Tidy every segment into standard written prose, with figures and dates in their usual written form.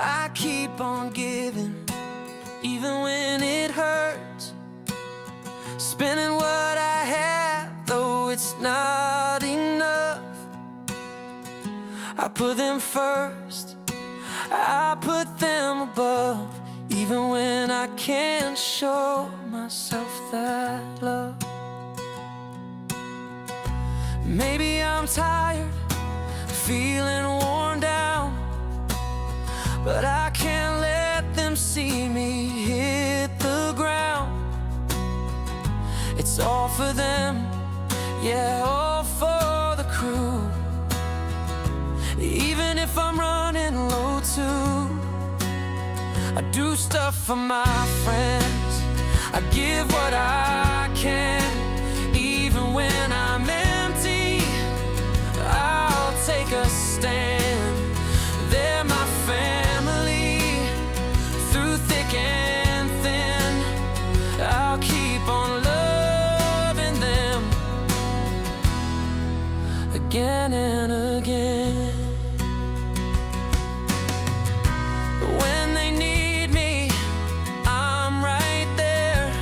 I keep on giving, even when it hurts. Spending what I have, though it's not enough. I put them first, I put them above, even when I can't show myself that love. Maybe I'm tired, feeling worn down, but I can't let them see me hit the ground. It's all for them, yeah, all for the crew. Even if I'm running low too, I do stuff for my friends, I give what I can. Even when I'm empty, I'll take a stand. They're my family, through thick and thin. I'll keep on loving them again and again. When they need me, I'm right there.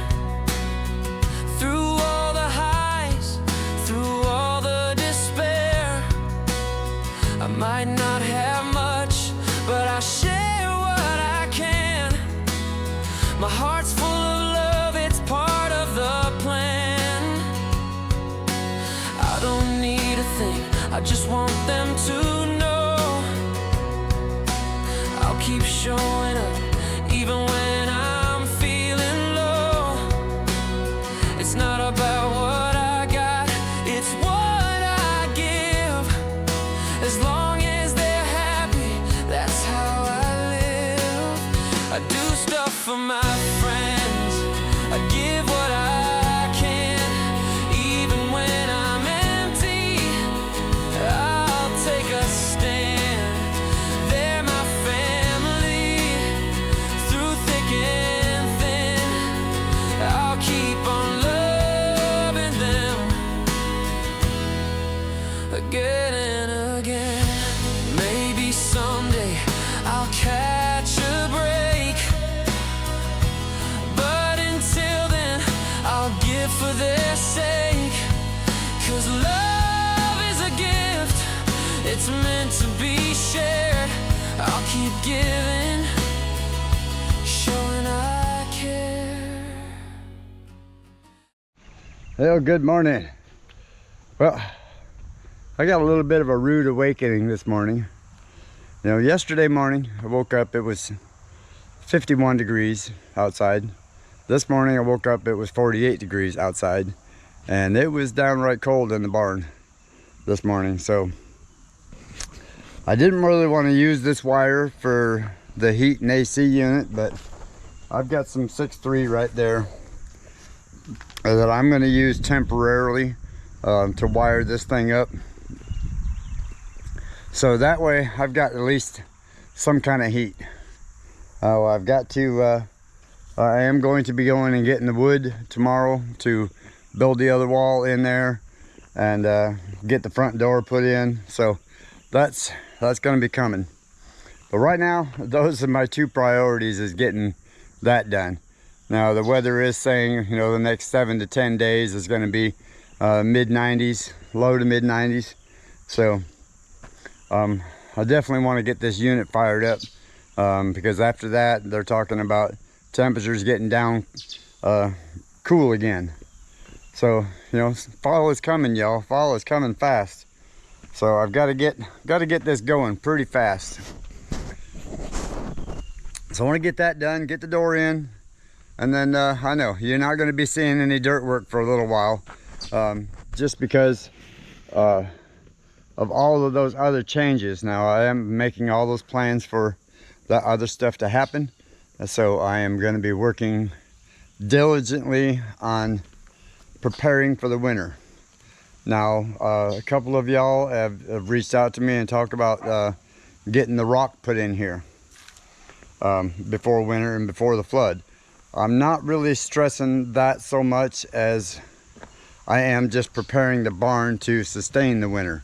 Through all the highs, through all the despair. I might not have much, but I share what I can. My heart's full of love, it's part of the plan. I don't need a thing, I just want them to know I'll keep showing up, even when I'm feeling low. It's not about what I got, it's what I give. As long as they're happy, that's how I live. I do stuff for my friends, I give what I can. Even when I'm empty, I'll take a stand. They're my family, through thick and thin. I'll keep on loving them again and again. Maybe someday I'll catch a break, but until then I'll give for their sake. 'Cause love is a gift, it's meant to be shared. I'll keep giving, showing I care. Well, good morning. Well, I got a little bit of a rude awakening this morning. You know, yesterday morning I woke up, it was 51 degrees outside. This morning I woke up, it was 48 degrees outside, and it was downright cold in the barn this morning. So I didn't really want to use this wire for the heat and AC unit, but I've got some 6.3 right there that I'm going to use temporarily to wire this thing up. So that way I've got at least some kind of heat. I've got to, I am going to be going and getting the wood tomorrow to build the other wall in there and get the front door put in. So that's going to be coming. But right now, those are my two priorities, is getting that done. Now the weather is saying, you know, the next 7 to 10 days is going to be mid 90s, low to mid 90s. So I definitely want to get this unit fired up, because after that they're talking about temperatures getting down cool again. So, you know, fall is coming, y'all. Fall is coming fast. So I've got to get this going pretty fast. So I want to get that done, get the door in, and then I know you're not going to be seeing any dirt work for a little while, just because of all of those other changes. Now I am making all those plans for that other stuff to happen, so I am going to be working diligently on preparing for the winter. Now a couple of y'all have reached out to me and talked about getting the rock put in here before winter and before the flood. I'm not really stressing that so much as I am just preparing the barn to sustain the winter.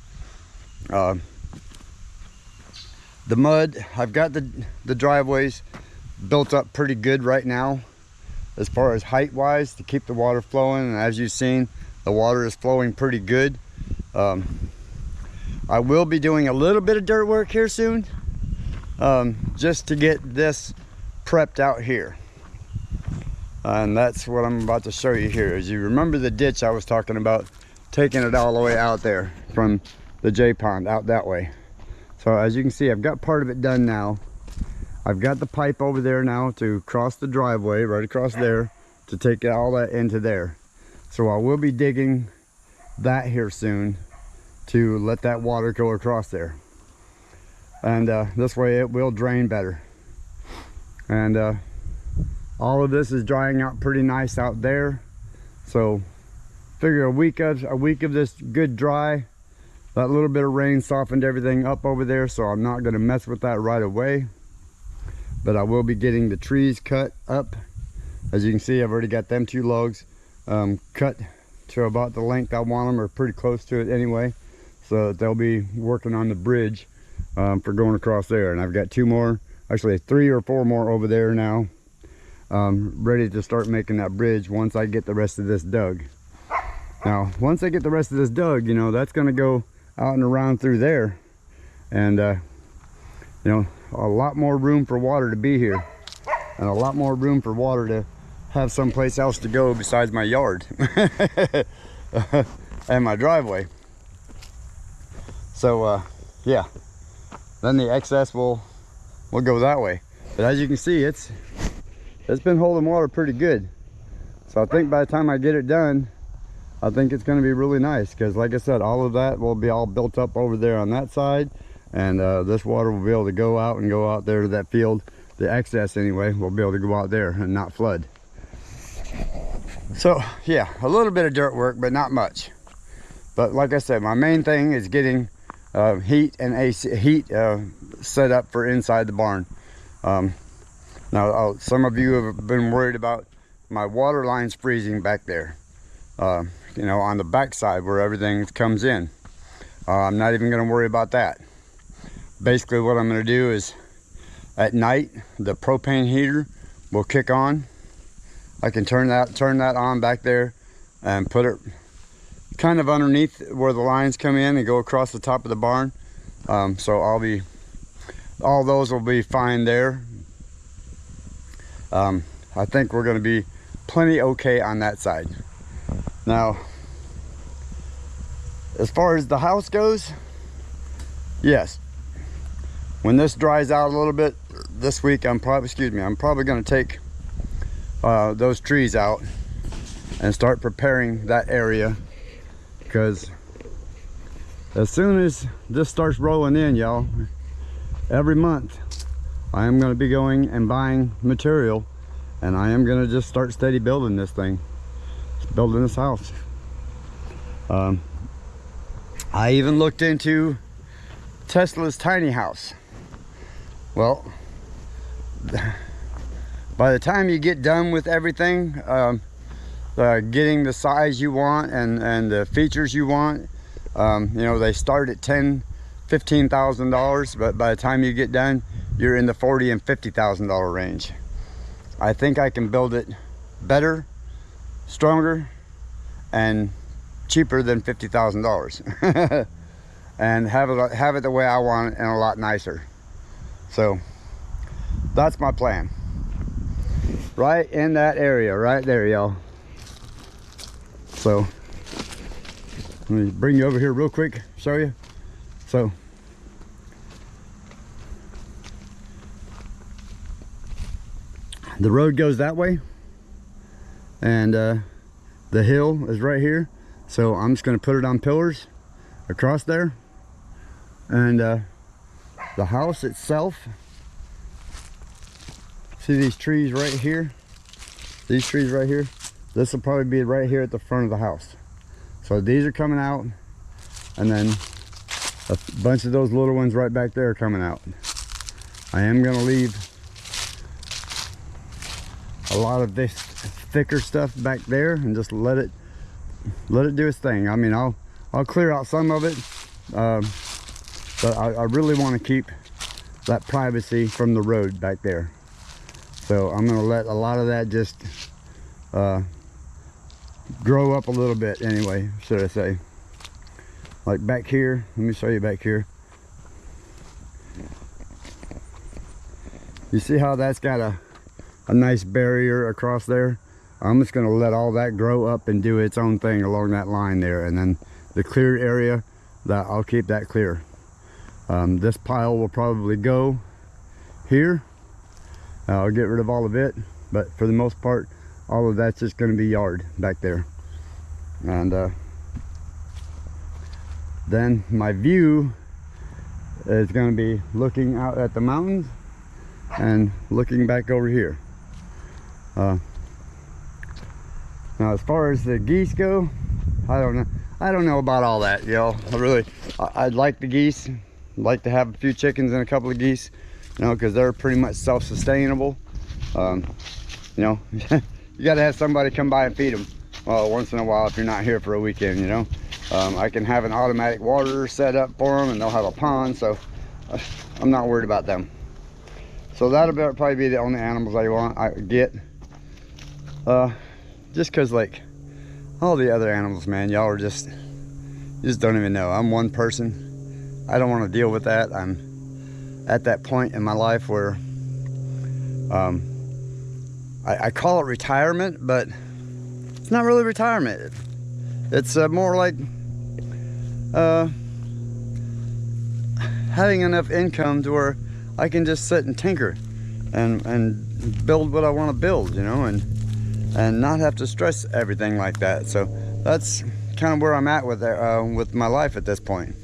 The mud, I've got the driveways built up pretty good right now as far as height wise to keep the water flowing, and as you've seen, the water is flowing pretty good. I will be doing a little bit of dirt work here soon, just to get this prepped out here. And that's what I'm about to show you here. As you remember the ditch I was talking about, taking it all the way out there from the J pond out that way. So as you can see, I've got part of it done now. I've got the pipe over there now to cross the driveway, right across there, to take all that into there. So I will be digging that here soon to let that water go across there. And this way it will drain better. And all of this is drying out pretty nice out there. So figure a week of this good dry. That little bit of rain softened everything up over there, so I'm not going to mess with that right away. But I will be getting the trees cut up. As you can see, I've already got them 2 logs cut to about the length I want them, or pretty close to it anyway. So they'll be working on the bridge for going across there. And I've got 2 more, actually 3 or 4 more over there now, ready to start making that bridge once I get the rest of this dug. Now, once I get the rest of this dug, you know, that's going to go out and around through there. And, you know, a lot more room for water to be here. And a lot more room for water to have someplace else to go besides my yard and my driveway. So, yeah. Then the excess will go that way. But as you can see, it's been holding water pretty good. So I think by the time I get it done, I think it's going to be really nice, because like I said, all of that will be all built up over there on that side, and this water will be able to go out there to that field. The excess anyway will be able to go out there and not flood. So yeah, a little bit of dirt work, but not much. But like I said, my main thing is getting heat and AC heat set up for inside the barn. Now some of you have been worried about my water lines freezing back there, you know, on the back side where everything comes in. I'm not even going to worry about that. Basically what I'm going to do is at night the propane heater will kick on. I can turn that on back there and put it kind of underneath where the lines come in and go across the top of the barn. So all those will be fine there. I think we're going to be plenty okay on that side. Now, as far as the house goes, yes, when this dries out a little bit this week, I'm probably going to take those trees out and start preparing that area, because as soon as this starts rolling in, y'all, every month I am going to be going and buying material, and I am going to just start steady building this thing, building this house. I even looked into Tesla's tiny house. Well, by the time you get done with everything, getting the size you want and the features you want, you know, they start at $10,000-$15,000, but by the time you get done, you're in the $40,000 and $50,000 range. I think I can build it better, stronger, and cheaper than $50,000 and have it the way I want it, and a lot nicer. So that's my plan, right in that area right there, y'all. So let me bring you over here real quick, show you. So the road goes that way, and the hill is right here. So I'm just going to put it on pillars across there, and the house itself, see these trees right here, these trees right here, this will probably be right here at the front of the house. So these are coming out, and then a bunch of those little ones right back there are coming out. I am going to leave a lot of this thicker stuff back there and just let it do its thing. I mean, I'll clear out some of it, but I really want to keep that privacy from the road back there. So I'm gonna let a lot of that just grow up a little bit anyway, should I say. Like back here, let me show you back here. You see how that's got a nice barrier across there? I'm just gonna let all that grow up and do its own thing along that line there, and then the cleared area, that I'll keep that clear. This pile will probably go here. I'll get rid of all of it, but for the most part, all of that's just going to be yard back there. And then my view is going to be looking out at the mountains and looking back over here. Now as far as the geese go, I don't know about all that, y'all. I'd like the geese. I'd like to have a few chickens and a couple of geese, you know, because they're pretty much self-sustainable. You know, you got to have somebody come by and feed them once in a while if you're not here for a weekend, you know. I can have an automatic water set up for them, and they'll have a pond, so I'm not worried about them. So that'll probably be the only animals I get. Just because, like, all the other animals, man, y'all are just, you just don't even know. I'm one person. I don't want to deal with that. I'm at that point in my life where I call it retirement, but it's not really retirement. It's more like having enough income to where I can just sit and tinker and build what I want to build, you know, and not have to stress everything like that. So that's kind of where I'm at with my life at this point.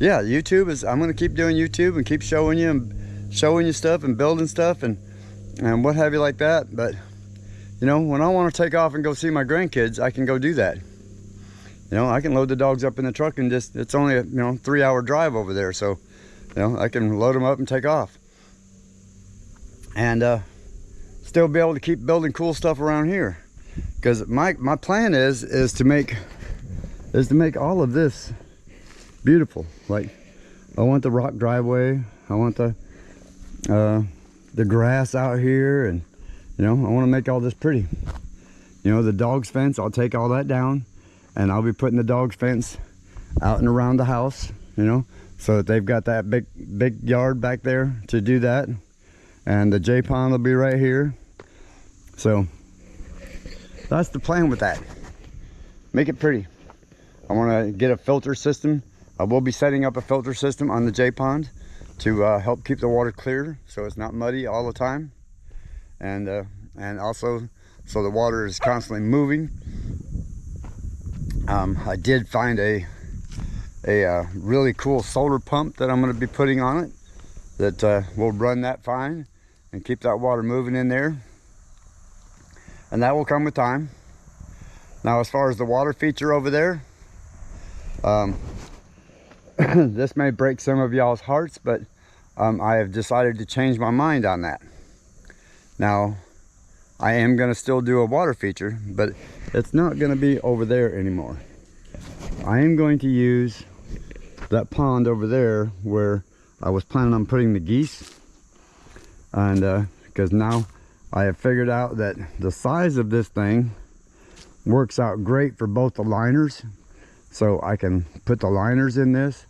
Yeah, YouTube is, I'm going to keep doing YouTube and keep showing you stuff and building stuff and what have you like that. But you know, when I want to take off and go see my grandkids, I can go do that. You know, I can load the dogs up in the truck and just, it's only a 3-hour drive over there, so you know, I can load them up and take off and still be able to keep building cool stuff around here. Because my plan is to make all of this beautiful. Like, I want the rock driveway, I want the grass out here, and you know, I want to make all this pretty. You know, the dog's fence, I'll take all that down, and I'll be putting the dog's fence out and around the house, you know, so that they've got that big yard back there to do that. And the J pond will be right here. So that's the plan with that. Make it pretty. I want to get a filter system. I will be setting up a filter system on the J pond to help keep the water clear, so it's not muddy all the time, and also so the water is constantly moving. I did find a really cool solar pump that I'm going to be putting on it that will run that fine and keep that water moving in there, and that will come with time. Now, as far as the water feature over there, this may break some of y'all's hearts, but I have decided to change my mind on that. Now, I am going to still do a water feature, but it's not going to be over there anymore. I am going to use that pond over there where I was planning on putting the geese, and because now I have figured out that the size of this thing works out great for both the liners. So I can put the liners in this,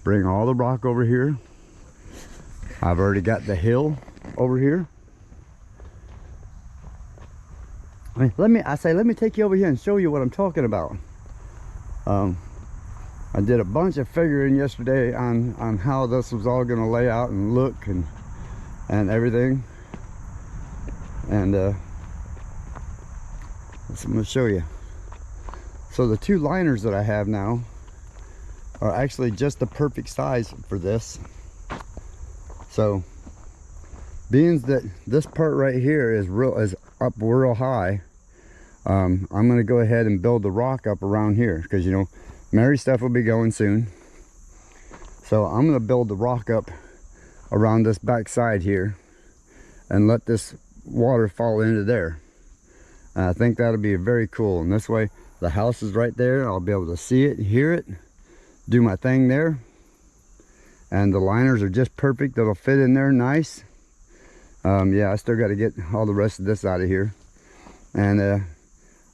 bring all the rock over here. I've already got the hill over here. Let me take you over here and show you what I'm talking about. I did a bunch of figuring yesterday on how this was all going to lay out and look and everything. And I'm going to show you. So the two liners that I have now are actually just the perfect size for this. So being that this part right here is up real high, I'm going to go ahead and build the rock up around here, because you know, Mary's stuff will be going soon. So I'm going to build the rock up around this back side here and let this water fall into there. And I think that'll be very cool. And this way, the house is right there. I'll be able to see it, hear it, do my thing there. and the liners are just perfect. That'll fit in there nice. Yeah, I still got to get all the rest of this out of here, and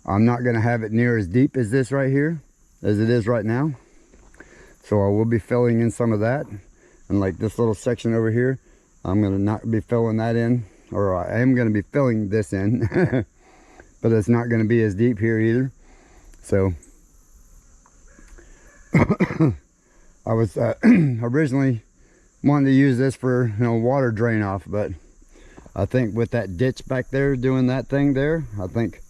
I'm not going to have it near as deep as this right here as it is right now, so I will be filling in some of that. And like this little section over here, I'm going to not be filling that in, or I am going to be filling this in but it's not going to be as deep here either. So I was originally wanting to use this for, you know, water drain off, but I think with that ditch back there doing that thing there, I think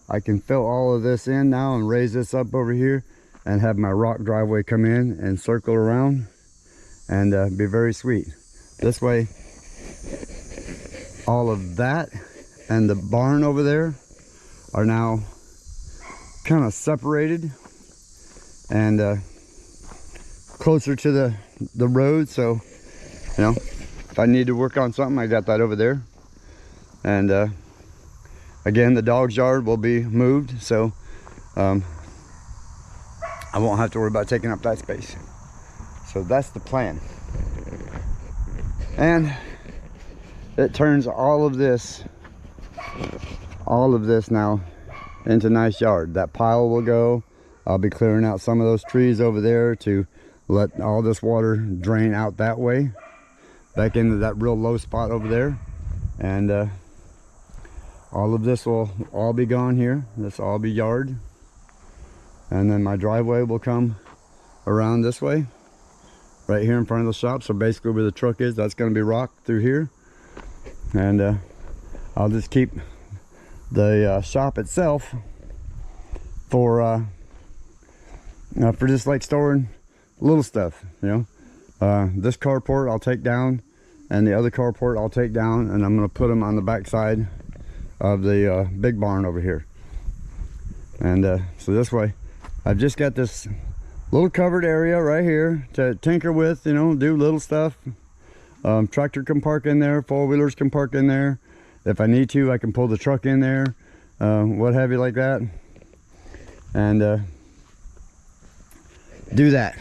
I can fill all of this in now and raise this up over here and have my rock driveway come in and circle around and be very sweet. This way, all of that and the barn over there are now kind of separated and closer to the road. So, you know, if I need to work on something, I got that over there. And again, the dog's yard will be moved, so I won't have to worry about taking up that space. So that's the plan. And it turns all of this now into nice yard. That pile will go. I'll be clearing out some of those trees over there to let all this water drain out that way, back into that real low spot over there. And all of this will all be gone here. This will all be yard. And then my driveway will come around this way, right here in front of the shop. So basically where the truck is, that's going to be rock through here. And I'll just keep the shop itself for just like storing little stuff, you know. This carport I'll take down, and the other carport I'll take down, and I'm going to put them on the back side of the big barn over here. And so this way I've just got this little covered area right here to tinker with, you know, do little stuff. Tractor can park in there, four-wheelers can park in there. If I need to, I can pull the truck in there, what have you, like that. And do that.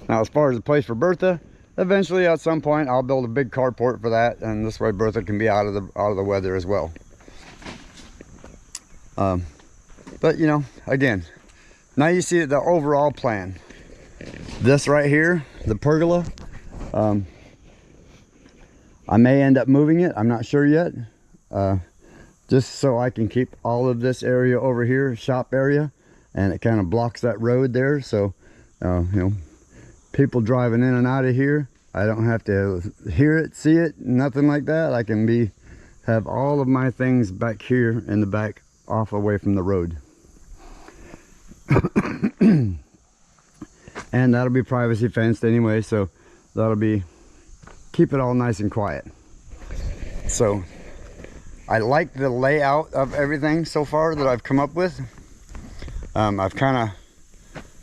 Now, as far as the place for Bertha, eventually at some point I'll build a big carport for that, and this way Bertha can be out of the weather as well. But you know, again, now you see the overall plan. This right here, the pergola, I may end up moving it, I'm not sure yet, just so I can keep all of this area over here, shop area, and it kind of blocks that road there. So you know, people driving in and out of here, I don't have to hear it, see it, nothing like that. I can have all of my things back here in the back, off away from the road. And that'll be privacy fenced anyway, so that'll be keep it all nice and quiet. So I like the layout of everything so far that I've come up with. I've kind of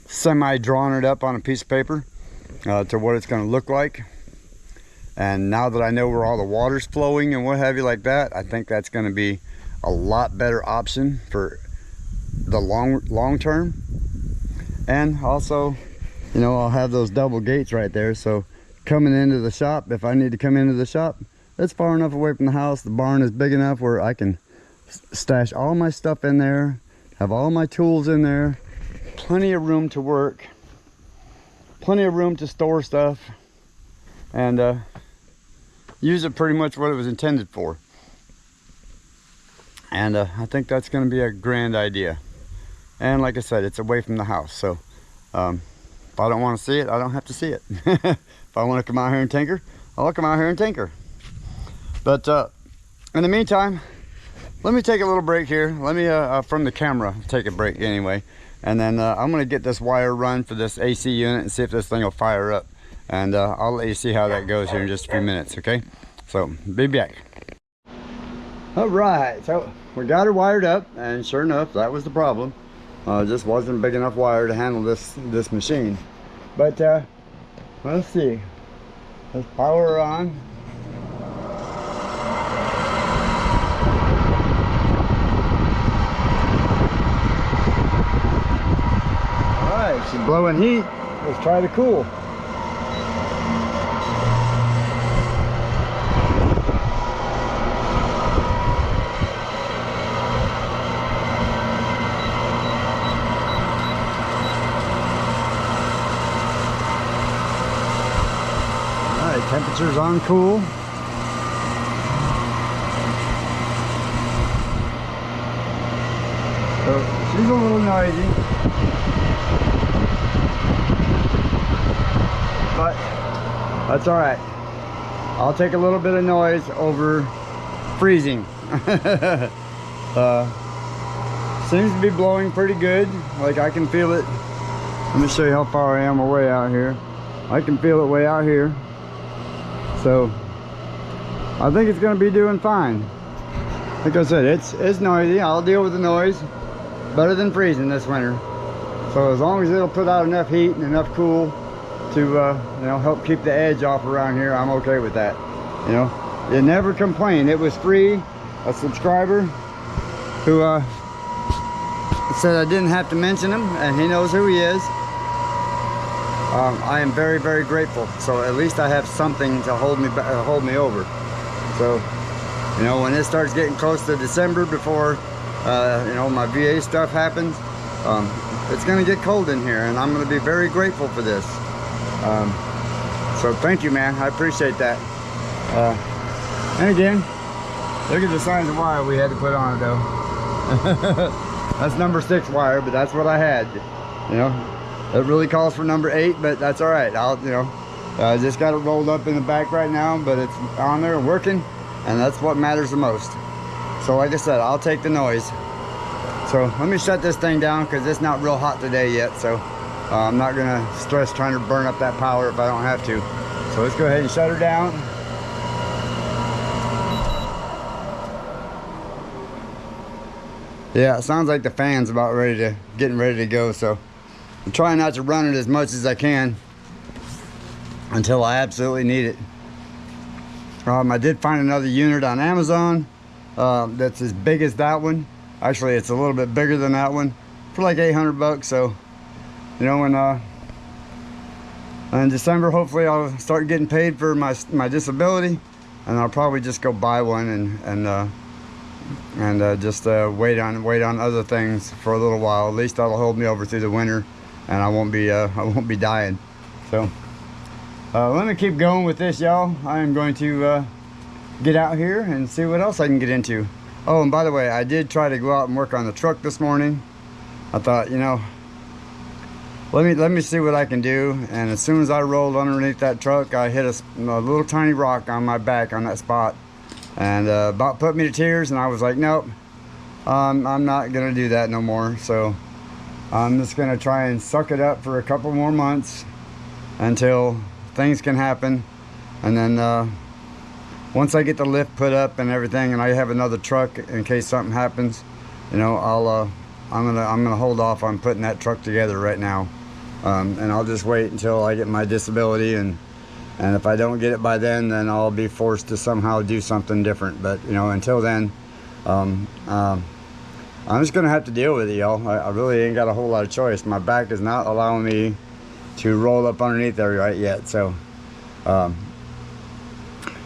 semi drawn it up on a piece of paper to what it's going to look like. And now that I know where all the water's flowing and what have you like that, I think that's going to be a lot better option for the long term. And also, you know, I'll have those double gates right there, so coming into the shop, if I need to come into the shop, it's far enough away from the house. The barn is big enough where I can stash all my stuff in there, have all my tools in there, plenty of room to work, plenty of room to store stuff, and use it pretty much what it was intended for. And I think that's going to be a grand idea. And like I said, it's away from the house, so if I don't want to see it, I don't have to see it. If I want to come out here and tinker, I'll come out here and tinker. But in the meantime, let me take a little break here. Let me from the camera take a break anyway, and then I'm going to get this wire run for this AC unit and see if this thing will fire up. And I'll let you see how that goes here in just a few minutes, okay? So be back. All right, so we got her wired up, and sure enough, that was the problem. Just wasn't a big enough wire to handle this machine. But let's see. Let's power her on. All right, she's blowing heat. Let's try to cool. Temperature's on cool. So she's a little noisy, but that's all right. I'll take a little bit of noise over freezing. Seems to be blowing pretty good. Like I can feel it. Let me show you how far I am away out here. I can feel it way out here. So I think it's gonna be doing fine. Like I said, it's noisy. I'll deal with the noise. Better than freezing this winter. So as long as it'll put out enough heat and enough cool to you know, help keep the edge off around here, I'm okay with that. You know, you never complain. It was free. A subscriber who said I didn't have to mention him, and he knows who he is. I am very, very grateful. So at least I have something to hold me over. So, you know, when it starts getting close to December, before you know, my VA stuff happens, it's going to get cold in here, and I'm going to be very grateful for this. So thank you, man. I appreciate that. And again, look at the size of wire we had to put on it, though. That's number 6 wire, but that's what I had. You know, it really calls for number 8, but that's all right. You know, I just got it rolled up in the back right now, but it's on there and working, and that's what matters the most. So like I said, I'll take the noise. So let me shut this thing down because it's not real hot today yet. So I'm not gonna stress trying to burn up that power if I don't have to. So let's go ahead and shut her down. Yeah, it sounds like the fan's about getting ready to go. So I'm trying not to run it as much as I can until I absolutely need it. I did find another unit on Amazon that's as big as that one. Actually, it's a little bit bigger than that one for like 800 bucks. So, you know, in December, hopefully I'll start getting paid for my disability, and I'll probably just go buy one and just wait on other things for a little while. At least that'll hold me over through the winter, and I won't be dying. So let me keep going with this, y'all. I am going to get out here and see what else I can get into. Oh, and by the way, I did try to go out and work on the truck this morning. I thought, you know, let me see what I can do. And as soon as I rolled underneath that truck, I hit a little tiny rock on my back on that spot, and about put me to tears. And I was like, nope, I'm not gonna do that no more. So I'm just gonna try and suck it up for a couple more months until things can happen. And then once I get the lift put up and everything, and I have another truck in case something happens, you know, I'm gonna hold off on putting that truck together right now, and I'll just wait until I get my disability, and if I don't get it by then I'll be forced to somehow do something different. But you know, until then, I'm just gonna have to deal with it, y'all. I really ain't got a whole lot of choice. My back is not allowing me to roll up underneath there right yet. So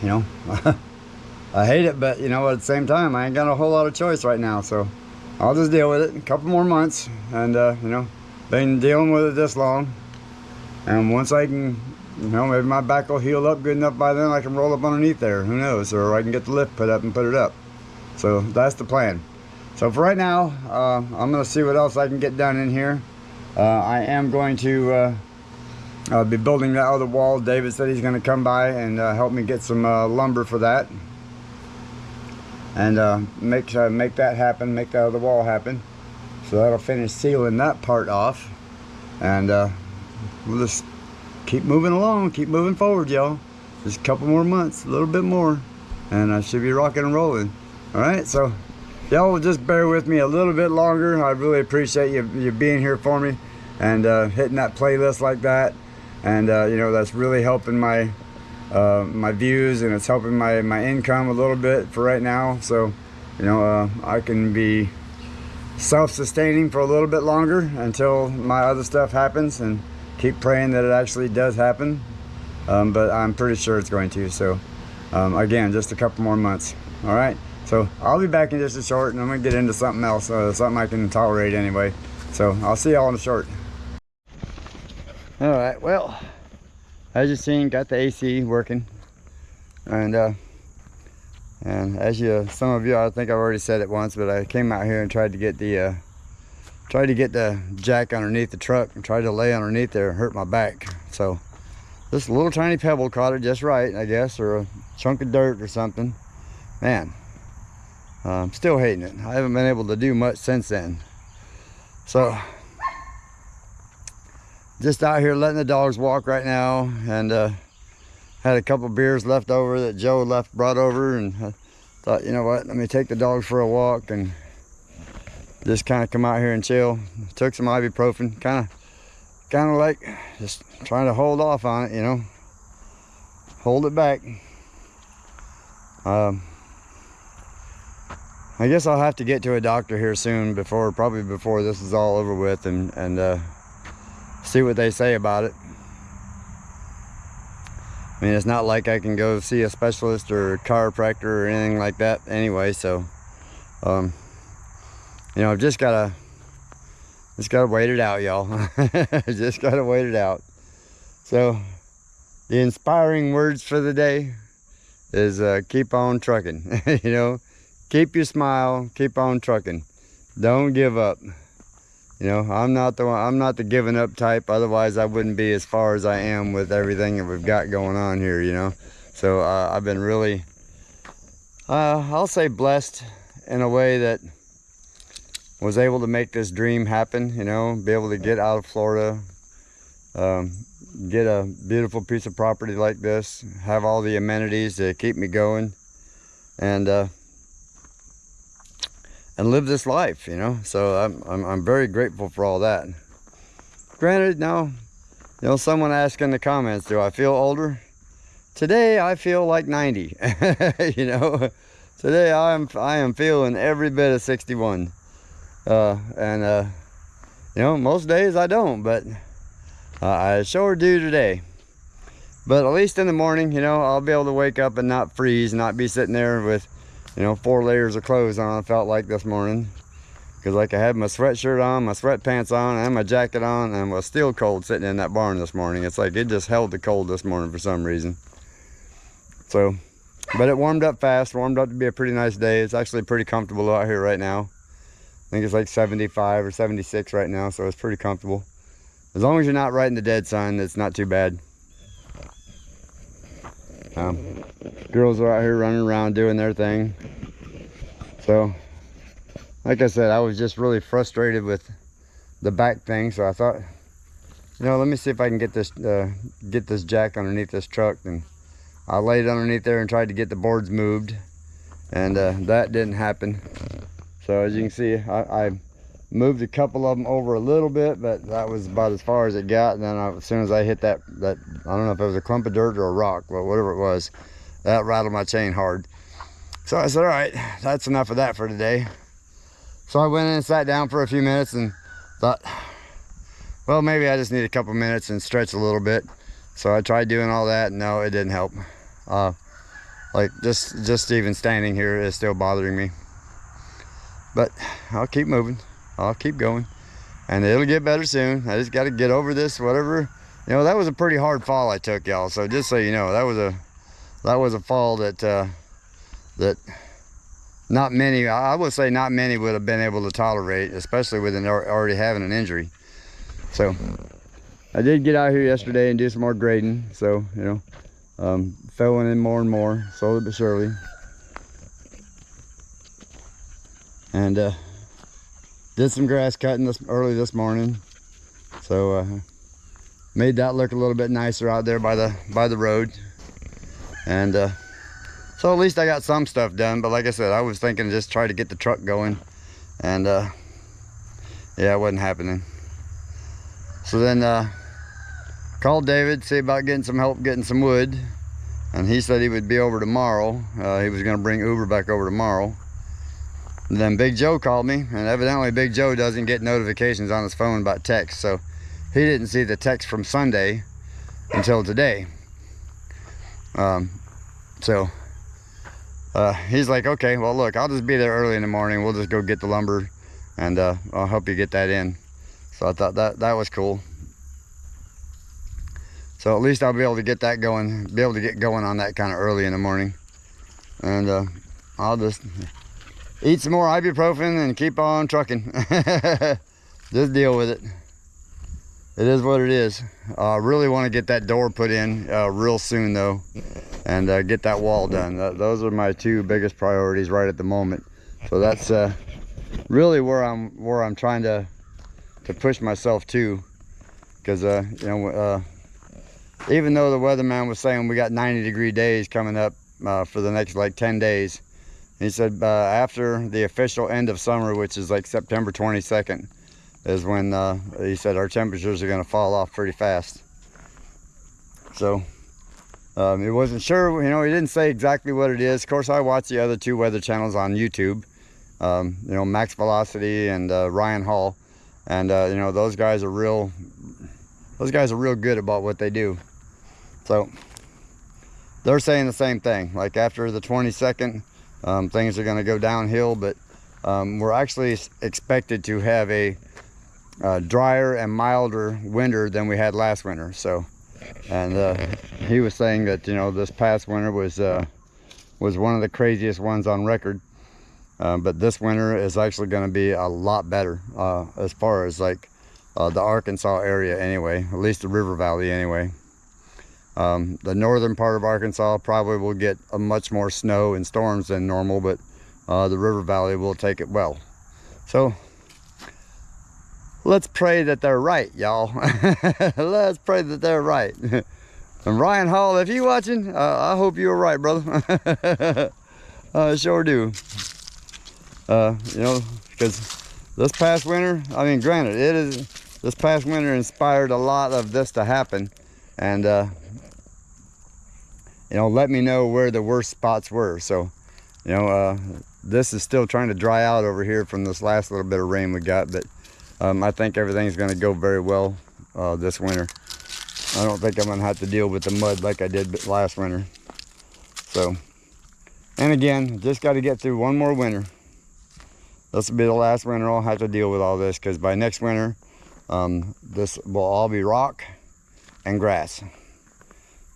you know, I hate it, but you know, at the same time, I ain't got a whole lot of choice right now. So I'll just deal with it a couple more months, and you know, been dealing with it this long, and once I can, you know, maybe my back will heal up good enough by then I can roll up underneath there, who knows, or I can get the lift put up and put it up. So that's the plan. So for right now, I'm gonna see what else I can get done in here. I am going to be building that other wall. David said he's going to come by and help me get some lumber for that, and make that happen, make that other wall happen. So that'll finish sealing that part off, and we'll just keep moving along, keep moving forward, y'all. Just a couple more months, a little bit more, and I should be rocking and rolling. All right, so y'all will just bear with me a little bit longer. I really appreciate you being here for me, and hitting that playlist like that. And you know, that's really helping my my views, and it's helping my income a little bit for right now. So you know, I can be self-sustaining for a little bit longer until my other stuff happens, and keep praying that it actually does happen. But I'm pretty sure it's going to. So again, just a couple more months. All right, so I'll be back in just a short, and I'm gonna get into something else, something I can tolerate anyway. So I'll see y'all in a short. All right, well, as you've seen, got the AC working, and as some of you, I think I've already said it once, but I came out here and tried to get the jack underneath the truck and tried to lay underneath there and hurt my back. So this little tiny pebble caught it just right, I guess, or a chunk of dirt or something. Man, I'm still hating it. I haven't been able to do much since then. So just out here letting the dogs walk right now, and had a couple beers left over that Joe brought over, and I thought, you know what, let me take the dogs for a walk and just kind of come out here and chill. Took some ibuprofen, kind of like just trying to hold off on it, you know, hold it back. I guess I'll have to get to a doctor here soon, probably before this is all over with, and see what they say about it. I mean, it's not like I can go see a specialist or a chiropractor or anything like that anyway, so you know, I've just gotta wait it out, y'all. Just gotta wait it out. So the inspiring words for the day is keep on trucking. You know, keep your smile, keep on trucking. Don't give up. You know, I'm not the giving up type, otherwise I wouldn't be as far as I am with everything that we've got going on here, you know. So I've been really, I'll say blessed in a way that was able to make this dream happen, you know, be able to get out of Florida, get a beautiful piece of property like this, have all the amenities to keep me going, and live this life, you know. So I'm very grateful for all that. Granted, now, you know, someone asked in the comments, do I feel older? Today I feel like 90. You know, today I am feeling every bit of 61. You know, most days I don't, but I sure do today. But at least in the morning, you know, I'll be able to wake up and not freeze, not be sitting there with, you know, 4 layers of clothes on, I felt like this morning. Because like I had my sweatshirt on, my sweatpants on, and my jacket on, and was still cold sitting in that barn this morning. It's like it just held the cold this morning for some reason. So, but it warmed up fast, warmed up to be a pretty nice day. It's actually pretty comfortable out here right now. I think it's like 75 or 76 right now, so it's pretty comfortable. As long as you're not right in the dead sun, it's not too bad. Girls are out here running around doing their thing. So, like I said, I was just really frustrated with the back thing, so I thought, you know, let me see if I can get this jack underneath this truck. And I laid underneath there and tried to get the boards moved, and that didn't happen. So as you can see, I moved a couple of them over a little bit, but that was about as far as it got. And then as soon as I hit that I don't know if it was a clump of dirt or a rock, but whatever it was, that rattled my chain hard. So I said, all right, that's enough of that for today. So I went in and sat down for a few minutes and thought, well, maybe I just need a couple minutes and stretch a little bit. So I tried doing all that, and no, it didn't help. Like just even standing here is still bothering me. But I'll keep moving, I'll keep going, and it'll get better soon. I just got to get over this, whatever. You know, that was a pretty hard fall I took, y'all. So just so you know, that was a fall that not many, I would say not many would have been able to tolerate, especially with already having an injury. So I did get out here yesterday and do some more grading. So, you know, filling in more and more, slowly but surely. And did some grass cutting early this morning, so made that look a little bit nicer out there by the road. And so at least I got some stuff done. But like I said, I was thinking just try to get the truck going, and yeah, it wasn't happening. So then called David, see about getting some help getting some wood, and he said he would be over tomorrow. He was going to bring Uber back over tomorrow. And then Big Joe called me, and evidently Big Joe doesn't get notifications on his phone about text, so he didn't see the text from Sunday until today. So he's like, okay, well look, I'll just be there early in the morning. We'll just go get the lumber, and I'll help you get that in. So I thought that was cool. So at least I'll be able to get that going, be able to get going on that kind of early in the morning. And I'll just eat some more ibuprofen and keep on trucking. Just deal with it. It is what it is. I really want to get that door put in real soon though, and get that wall done. Those are my two biggest priorities right at the moment. So that's really where I'm trying to push myself to, because you know, even though the weatherman was saying we got 90-degree days coming up for the next like 10 days, he said after the official end of summer, which is like September 22nd, is when he said our temperatures are going to fall off pretty fast. So he wasn't sure, you know, he didn't say exactly what it is. Of course, I watch the other two weather channels on YouTube, you know, Max Velocity and Ryan Hall, and you know, those guys are real good about what they do. So they're saying the same thing, like after the 22nd, things are going to go downhill, but we're actually expected to have a drier and milder winter than we had last winter. So, and he was saying that, you know, this past winter was one of the craziest ones on record, but this winter is actually going to be a lot better as far as like the Arkansas area anyway, at least the river valley anyway. The northern part of Arkansas probably will get a much more snow and storms than normal, but the river valley will take it well. So let's pray that they're right, y'all. Let's pray that they're right. And Ryan Hall, if you watching, I hope you were right, brother. I sure do. You know, because this past winter, I mean, granted, this past winter inspired a lot of this to happen, and you know, let me know where the worst spots were. So, you know, this is still trying to dry out over here from this last little bit of rain we got, but I think everything's going to go very well this winter. I don't think I'm going to have to deal with the mud like I did last winter. So, and again, just got to get through one more winter. This will be the last winter I'll have to deal with all this, because by next winter, this will all be rock and grass.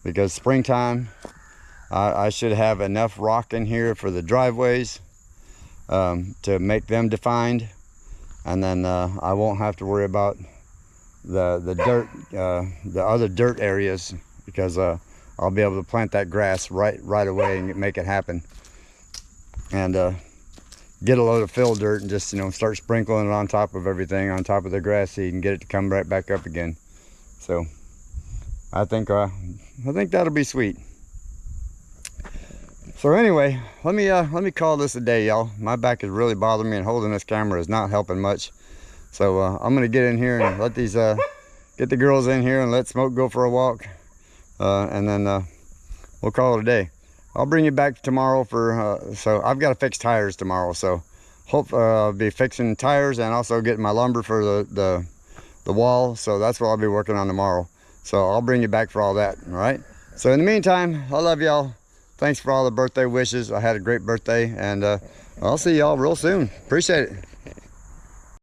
Because springtime, I should have enough rock in here for the driveways to make them defined, and then I won't have to worry about the dirt, the other dirt areas, because I'll be able to plant that grass right away and make it happen, and get a load of fill dirt and just, you know, start sprinkling it on top of everything, on top of the grass seed, and get it to come right back up again. So I think that'll be sweet. So anyway, let me call this a day, y'all. My back is really bothering me, and holding this camera is not helping much. So I'm gonna get in here and let these get the girls in here and let Smoke go for a walk, and then we'll call it a day. I'll bring you back tomorrow for so I've got to fix tires tomorrow, so hope I'll be fixing tires and also getting my lumber for the wall. So that's what I'll be working on tomorrow. So I'll bring you back for all that, all right? So in the meantime, I love y'all. Thanks for all the birthday wishes. I had a great birthday, and I'll see y'all real soon. Appreciate it.